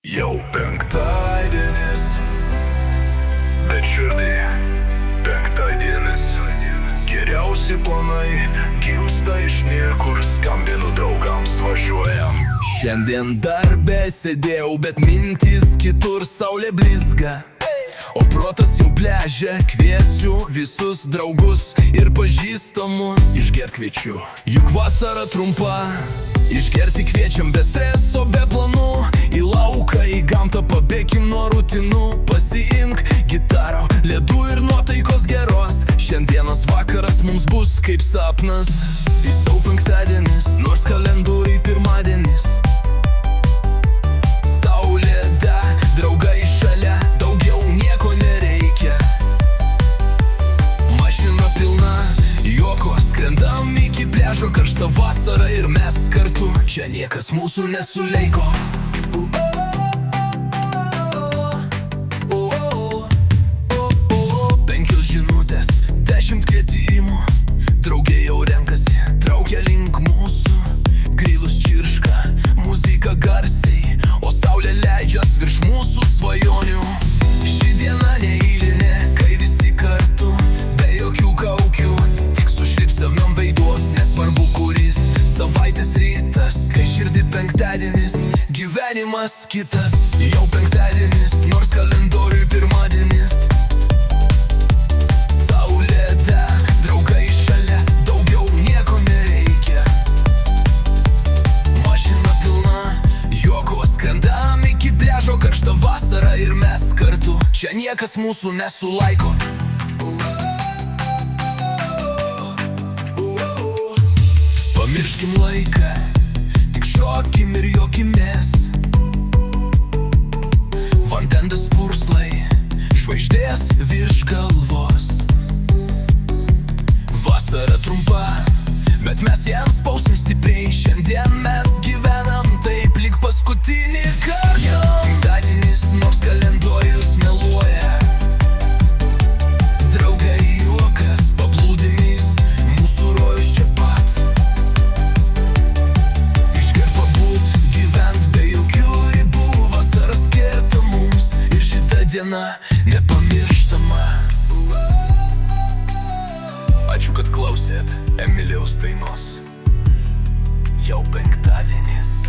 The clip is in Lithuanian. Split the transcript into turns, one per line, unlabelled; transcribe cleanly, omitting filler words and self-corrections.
Jau penktadienis, bet širdį penktadienis. Geriausi planai gimsta iš niekur, skambinu draugams, važiuojam.
Šiandien darbe sėdėjau, bet mintis kitur, saulė blizga, o protas jau pležia. Kviesiu visus draugus ir pažįstamus, išgert kviečiu, juk vasara trumpa. Išgerti kviečiam be streso, be planų, į lauką, į gamtą, pabėkim nuo rutinų. Pasiimk gitarą, ledų ir nuotaikos geros, šiandienos vakaras mums bus kaip sapnas. Jis jau penktadienis, nors kalendoriai pirmadienis. Saulė da, draugai šalia, daugiau nieko nereikia. Mašina pilna, juoko, skrendam iki pliažo, karšta vasara ir mes kartu, čia niekas mūsų nesuleiko. Penkios žinutės, 10 kvietimų, draugė jau renkasi, traukia link mūsų. Grylus čirška, muzika garsiai, o saulė leidžias virš mūsų svajonių. Ši diena neeilinė, kai visi kartu, be jokių kaukių, tik su šypsenom veiduos, nesvarbu kuris savaitės rytas, kai širdį penktadienis, gyvenimas kitas. Jau penktadienis, nors kalendoriui pirmadienis. Saulė da, draugai šalia, daugiau nieko nereikia. Mašina pilna, juoko, skrendam iki pliažo, karšta vasara ir mes kartu, čia niekas mūsų nesulaiko. Pamirškim laiką, tik šokim ir juokimės. Vandendas purslai, žvaigždės virš galvos. Vasara trumpa, bet mes jam spausim stipriai. Šiandien mes gyvenam taip lyg paskutinį kartą. Penktadienis, nors kalendorius meluoja. Draugai juokas, paplūdimys, mūsų rojus čia pat. Išgert, pabūt, gyvent be jokių ribų. Vasara skirta mums ir šita diena nepamirštama. Ačiū, kad klausėt Emilijaus dainos. Jau penktadienis.